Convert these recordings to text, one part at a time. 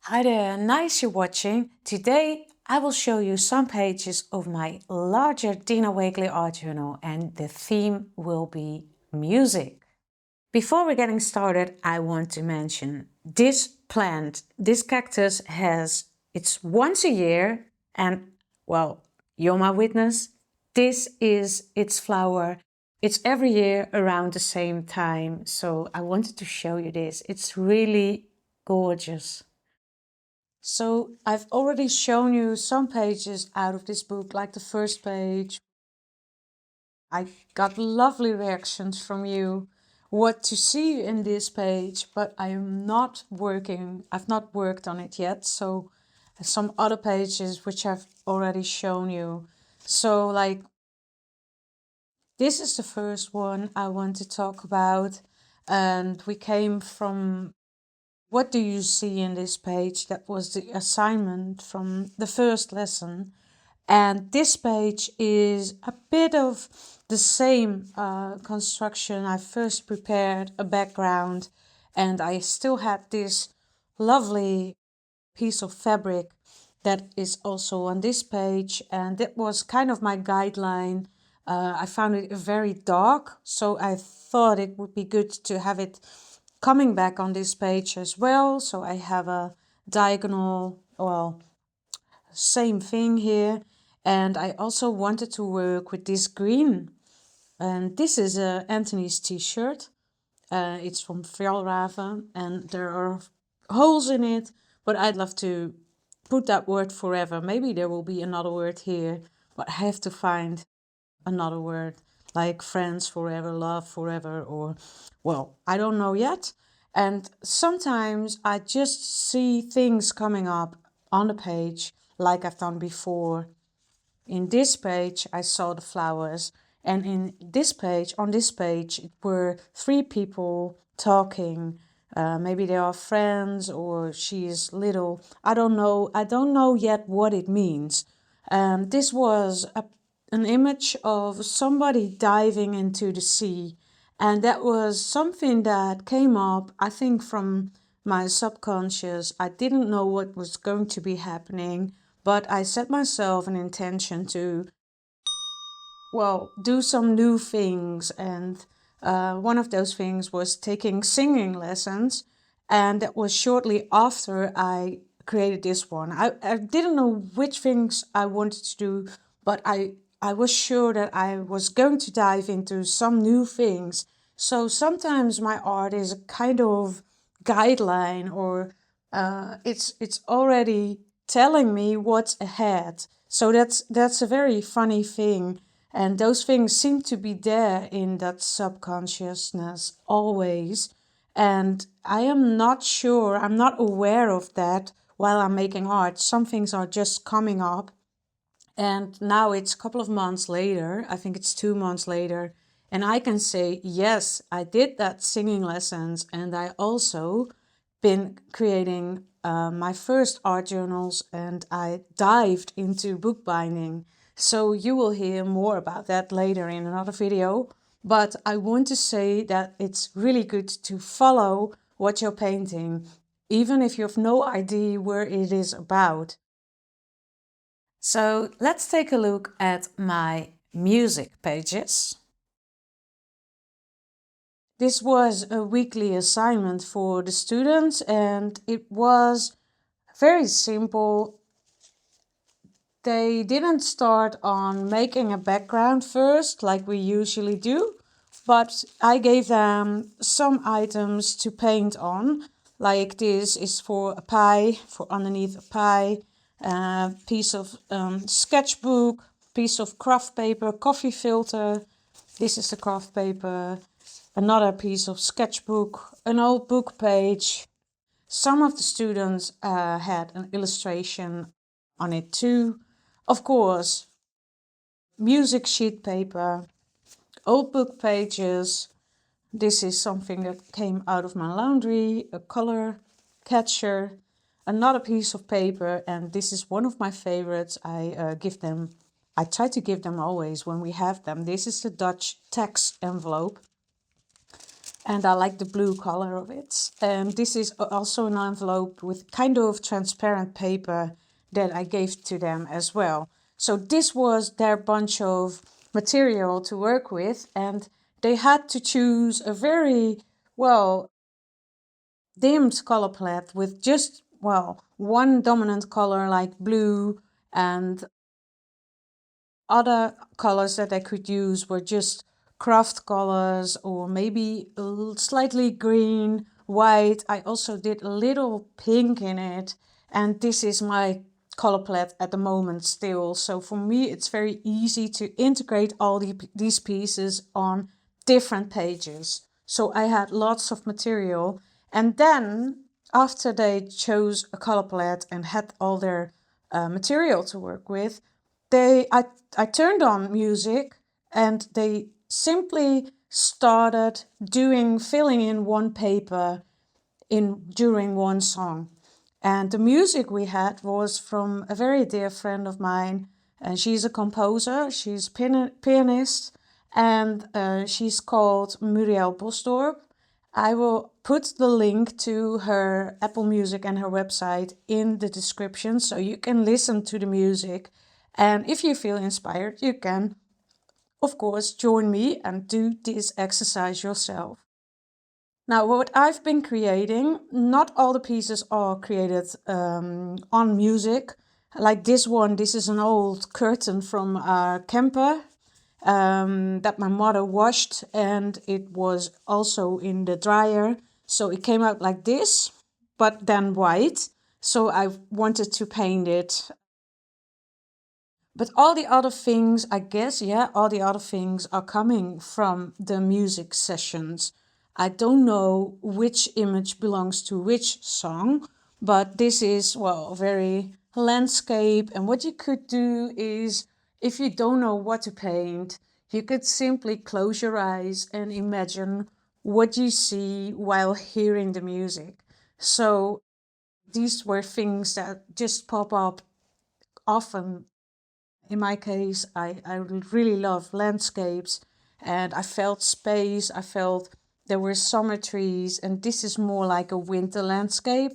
Hi there, nice you're watching. Today I will show you some pages of my larger Dina Wakely art journal and the theme will be music. Before we're getting started, I want to mention this plant, this cactus it's once a year and well, you're my witness. This is its flower. It's every year around the same time. So I wanted to show you this. It's really gorgeous. So I've already shown you some pages out of this book, like the first page. I got lovely reactions from you what to see in this page, but I've not worked on it yet. So some other pages which I've already shown you. So like this is the first one I want to talk about. And we came from what do you see in this page? That was the assignment from the first lesson. And this page is a bit of the same construction. I first prepared a background and I still had this lovely piece of fabric that is also on this page. And that was kind of my guideline. I found it very dark, so I thought it would be good to have it coming back on this page as well. So I have a diagonal, well, same thing here. And I also wanted to work with this green. And this is Anthony's t-shirt. It's from Fjallraven and there are holes in it, but I'd love to put that word forever. Maybe there will be another word here, but I have to find another word like friends forever, love forever, or well, I don't know yet. And sometimes I just see things coming up on the page like I've done before. In this page, I saw the flowers, and in this page, on this page, it were three people talking. Maybe they are friends, or she is little. I don't know. I don't know yet what it means. This was an image of somebody diving into the sea, and that was something that came up, I think, from my subconscious. I didn't know what was going to be happening, but I set myself an intention to, well, do some new things. And one of those things was taking singing lessons. And that was shortly after I created this one. I didn't know which things I wanted to do, but I was sure that I was going to dive into some new things. So sometimes my art is a kind of guideline, or it's already telling me what's ahead. So that's a very funny thing. And those things seem to be there in that subconsciousness always. And I am not sure, I'm not aware of that while I'm making art. Some things are just coming up. And now it's a couple of months later, I think it's 2 months later, and I can say, yes, I did that singing lessons, and I also been creating my first art journals, and I dived into bookbinding. So you will hear more about that later in another video. But I want to say that it's really good to follow what you're painting, even if you have no idea where it is about. So let's take a look at my music pages. This was a weekly assignment for the students and it was very simple. They didn't start on making a background first like we usually do, but I gave them some items to paint on. Like this is for a pie, for underneath a pie, piece of sketchbook, piece of craft paper, coffee filter. This is the craft paper, another piece of sketchbook, an old book page. Some of the students had an illustration on it too. Of course, music sheet paper, old book pages. This is something that came out of my laundry, a color catcher, another piece of paper, and this is one of my favorites. I try to give them always when we have them. This is the Dutch tax envelope. and I like the blue color of it. And this is also an envelope with kind of transparent paper that I gave to them as well. So this was their bunch of material to work with, and they had to choose a very, well, dimmed color palette with just, well, one dominant color like blue, and other colors that I could use were just craft colors or maybe slightly green, white. I also did a little pink in it, and this is my color palette at the moment still. So for me, it's very easy to integrate all these pieces on different pages. So I had lots of material, and then after they chose a color palette and had all their material to work with, I turned on music, and they simply started filling in one paper during one song. And the music we had was from a very dear friend of mine, and she's a composer, she's a pianist, and she's called Muriel Bosdorp. I will put the link to her Apple Music and her website in the description so you can listen to the music. And if you feel inspired, you can, of course, join me and do this exercise yourself. Now, what I've been creating, not all the pieces are created on music. Like this one, this is an old curtain from our camper that my mother washed, and it was also in the dryer. So it came out like this, but then white. So I wanted to paint it. But all the other things, I guess, yeah, all the other things are coming from the music sessions. I don't know which image belongs to which song, but this is, well, very landscape. And what you could do is, if you don't know what to paint, you could simply close your eyes and imagine what you see while hearing the music. So these were things that just pop up often. In my case, I really love landscapes, and I felt space. I felt there were summer trees, and this is more like a winter landscape.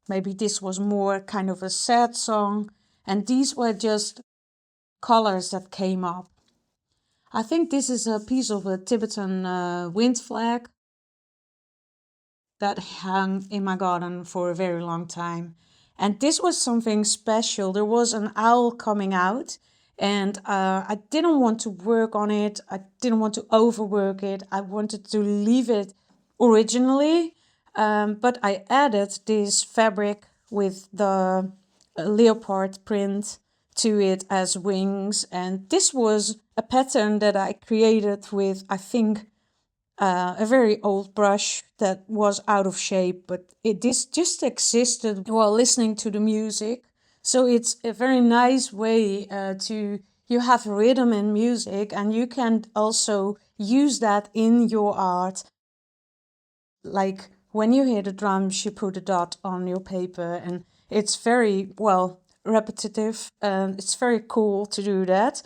Maybe this was more kind of a sad song, and these were just colors that came up. I think this is a piece of a Tibetan wind flag that hung in my garden for a very long time. And this was something special. There was an owl coming out, and I didn't want to work on it. I didn't want to overwork it. I wanted to leave it originally, but I added this fabric with the leopard print to it as wings. And this was a pattern that I created with, I think, a very old brush that was out of shape, but this just existed while listening to the music. So it's a very nice way you have rhythm in music, and you can also use that in your art. Like when you hear the drums, you put a dot on your paper, and it's very, well, repetitive, and it's very cool to do that.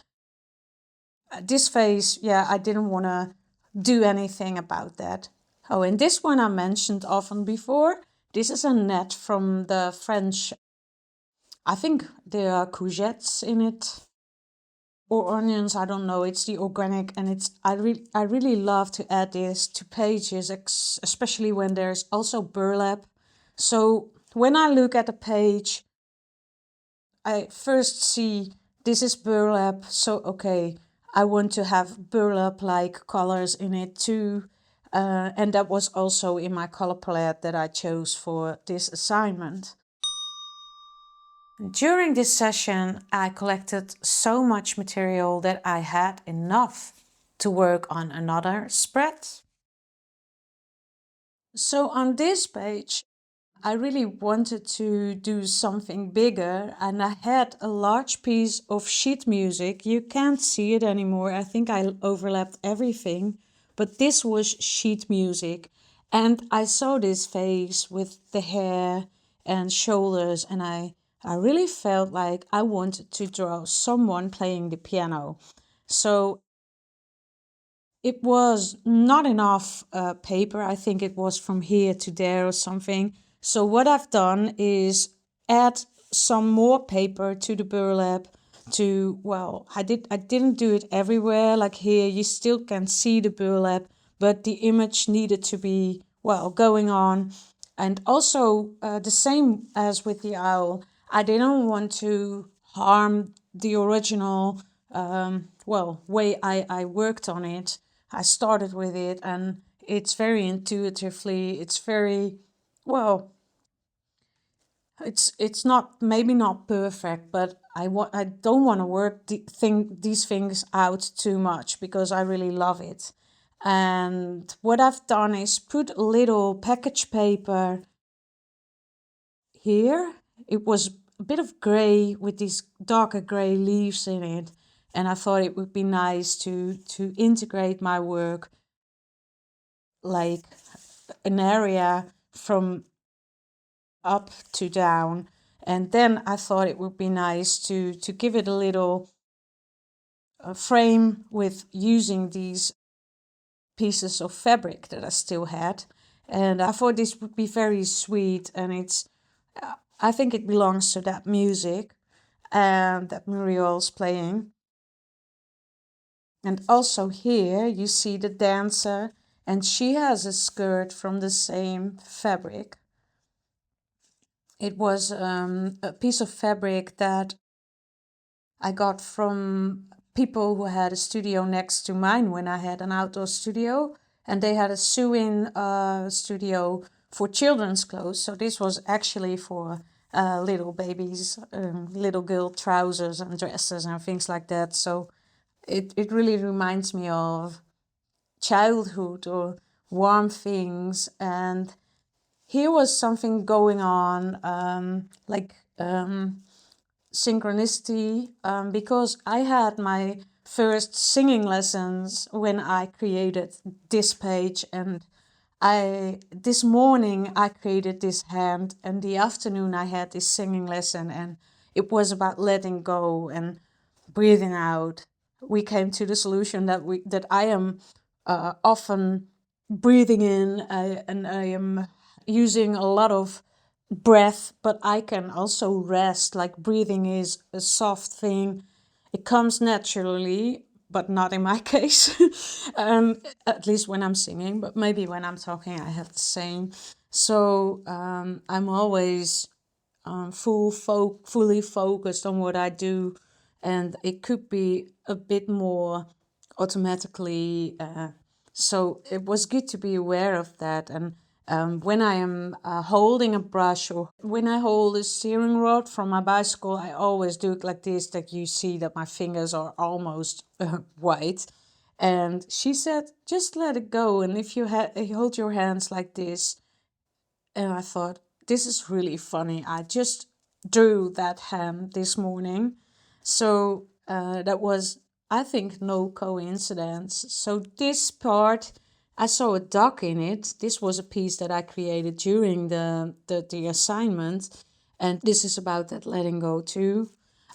This phase, yeah, I didn't want to do anything about that. Oh, and this one I mentioned often before. This is a net from the French. I think there are courgettes in it or onions. I don't know. It's the organic, and I really love to add this to pages, especially when there's also burlap. So when I look at a page, I first see this is burlap, so okay, I want to have burlap-like colors in it too. And that was also in my color palette that I chose for this assignment. During this session, I collected so much material that I had enough to work on another spread. So on this page, I really wanted to do something bigger, and I had a large piece of sheet music. You can't see it anymore. I think I overlapped everything, but this was sheet music. And I saw this face with the hair and shoulders, and I really felt like I wanted to draw someone playing the piano. So it was not enough paper. I think it was from here to there or something. So what I've done is add some more paper to the burlap to, well, I didn't do it everywhere. Like here, you still can see the burlap, but the image needed to be, well, going on. And also the same as with the owl, I didn't want to harm the original, way I worked on it. I started with it, and it's very intuitively, it's very, well, it's not, maybe not perfect, but I don't want to work these things out too much because I really love it. And what I've done is put a little package paper here. It was a bit of gray with these darker gray leaves in it, and I thought it would be nice to integrate my work, like an area from up to down. And then I thought it would be nice to give it a little frame with using these pieces of fabric that I still had. And I thought this would be very sweet, and I think it belongs to that music that Muriel's playing. And also here you see the dancer, and she has a skirt from the same fabric. It was a piece of fabric that I got from people who had a studio next to mine when I had an outdoor studio, and they had a sew-in studio for children's clothes. So this was actually for little babies, little girl trousers and dresses and things like that. So it really reminds me of childhood or warm things. And here was something going on, synchronicity, because I had my first singing lessons when I created this page, and this morning I created this hand, and the afternoon I had this singing lesson, and it was about letting go and breathing out. We came to the solution that I am often breathing in, and I am using a lot of breath, but I can also rest. Like breathing is a soft thing. It comes naturally, but not in my case. At least when I'm singing, but maybe when I'm talking, I have the same. So I'm always fully focused on what I do, and it could be a bit more automatically. So it was good to be aware of that. And when I am holding a brush, or when I hold a steering rod from my bicycle, I always do it like this, that you see that my fingers are almost white. And she said, just let it go. And if you hold your hands like this, and I thought, this is really funny. I just drew that hand this morning. So that was, I think, no coincidence. So this part, I saw a duck in it. This was a piece that I created during the assignment. And this is about that letting go too.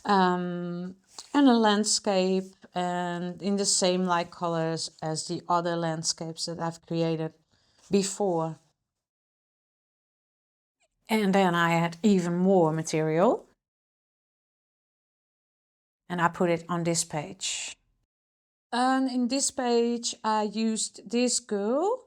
And a landscape, and in the same light colors as the other landscapes that I've created before. And then I had even more material, and I put it on this page. And in this page, I used this girl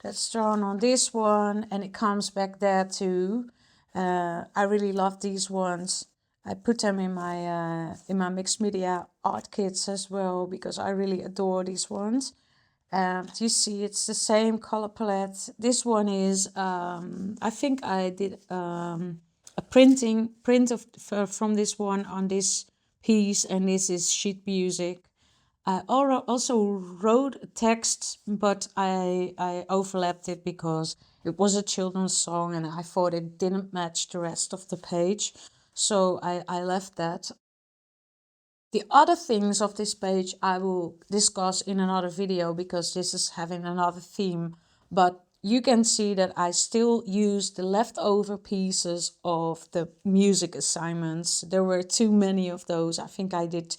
that's drawn on this one, and it comes back there too. I really love these ones. I put them in my mixed media art kits as well, because I really adore these ones. And you see, it's the same color palette. This one is, I think I did a print from this one on this piece, and this is sheet music. I also wrote text, but I overlapped it because it was a children's song, and I thought it didn't match the rest of the page. So I left that. The other things of this page I will discuss in another video, because this is having another theme. But you can see that I still use the leftover pieces of the music assignments. There were too many of those. I think I did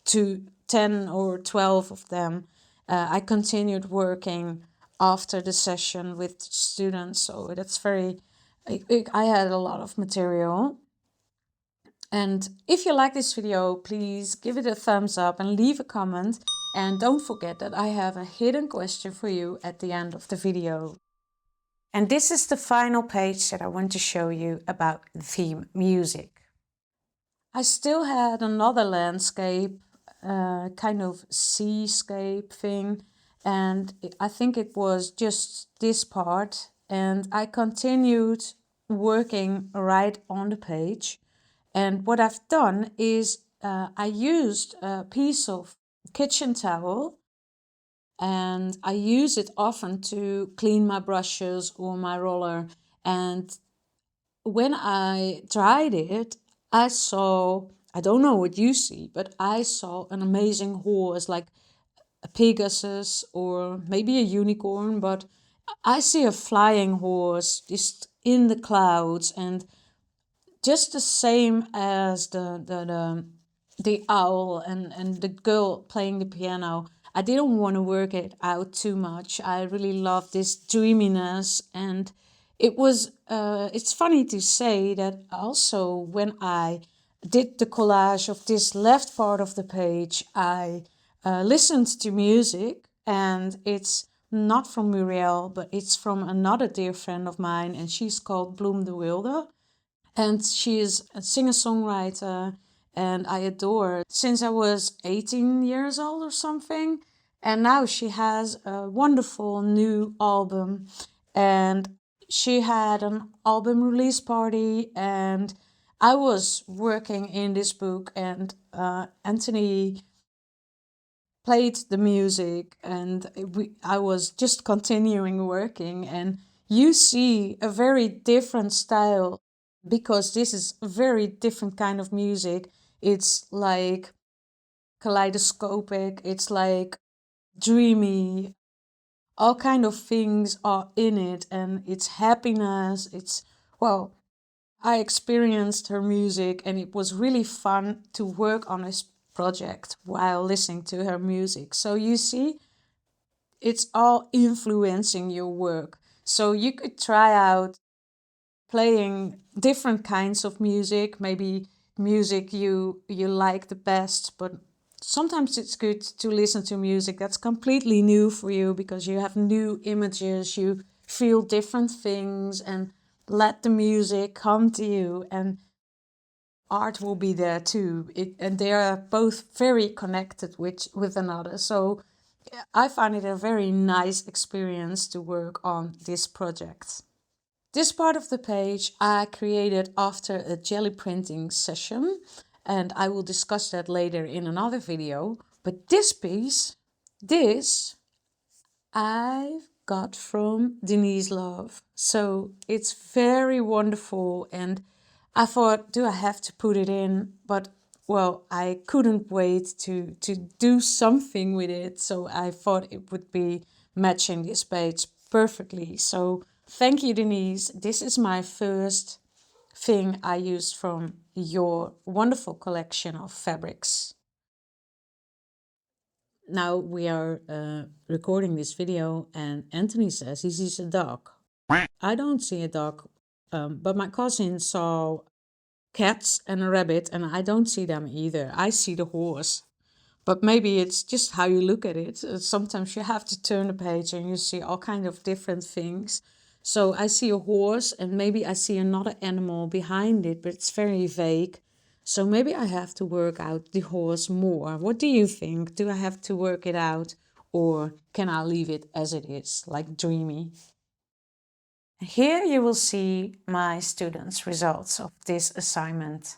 10 or 12 of them. I continued working after the session with students, so that's very, I had a lot of material. And if you like this video, please give it a thumbs up and leave a comment. And don't forget that I have a hidden question for you at the end of the video. And this is the final page that I want to show you about the theme music. I still had another landscape, kind of seascape thing. And I think it was just this part. And I continued working right on the page. And what I've done is I used a piece of kitchen towel, and I use it often to clean my brushes or my roller. And when I tried it, I saw, I don't know what you see, but I saw an amazing horse, like a Pegasus or maybe a unicorn, but I see a flying horse just in the clouds, and just the same as the owl and the girl playing the piano. I didn't want to work it out too much. I really love this dreaminess, and it was it's funny to say that also when I did the collage of this left part of the page, I listened to music, and it's not from Muriel, but it's from another dear friend of mine, and she's called Bloom de Wilde. And she is a singer-songwriter, and I adore her since I was 18 years old or something. And now she has a wonderful new album, and she had an album release party, and I was working in this book, and Anthony played the music, and I was just continuing working. And you see a very different style, because this is a very different kind of music. It's like kaleidoscopic, it's like dreamy, all kind of things are in it, and it's happiness. It's, well, I experienced her music, and it was really fun to work on this project while listening to her music. So you see, it's all influencing your work. So you could try out playing different kinds of music, maybe music you like the best, but sometimes it's good to listen to music that's completely new for you, because you have new images, you feel different things, and let the music come to you, and art will be there too. And they are both very connected with another. So I find it a very nice experience to work on this project. This part of the page I created after a jelly printing session, and I will discuss that later in another video. But this piece, this I got from Denise Love. So it's very wonderful, and I thought, do I have to put it in? But well, I couldn't wait to do something with it, so I thought it would be matching this page perfectly. So thank you, Denise. This is my first thing I used from your wonderful collection of fabrics. Now we are recording this video, and Anthony says he sees a dog. I don't see a dog, but my cousin saw cats and a rabbit, and I don't see them either. I see the horse. But maybe it's just how you look at it. Sometimes you have to turn the page and you see all kind of different things. So I see a horse, and maybe I see another animal behind it, but it's very vague. So maybe I have to work out the horse more. What do you think? Do I have to work it out, or can I leave it as it is, like dreamy? Here you will see my students' results of this assignment.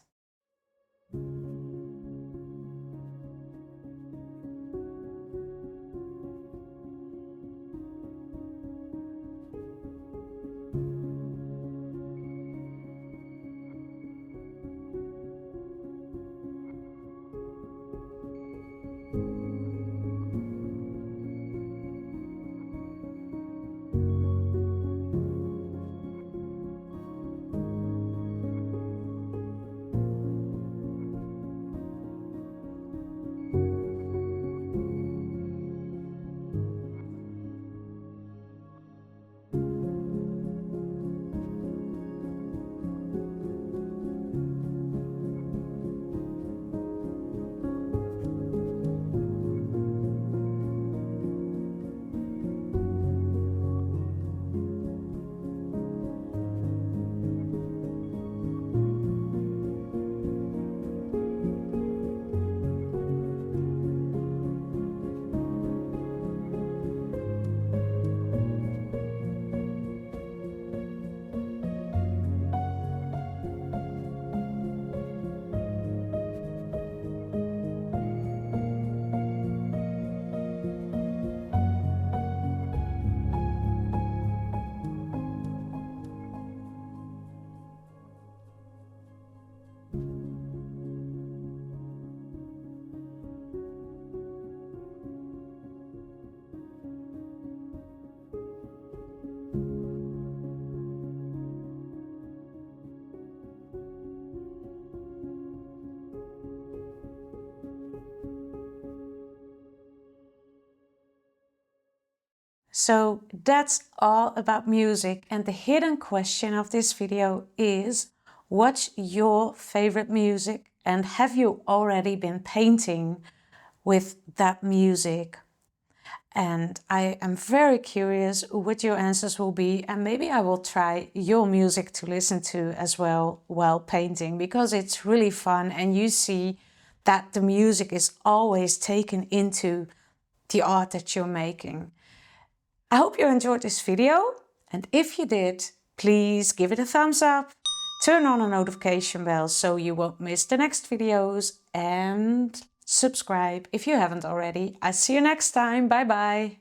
So that's all about music, and the hidden question of this video is, what's your favorite music, and have you already been painting with that music? And I am very curious what your answers will be, and maybe I will try your music to listen to as well while painting, because it's really fun and you see that the music is always taken into the art that you're making. I hope you enjoyed this video, and if you did, please give it a thumbs up, turn on a notification bell so you won't miss the next videos, and subscribe if you haven't already. I'll see you next time. Bye bye.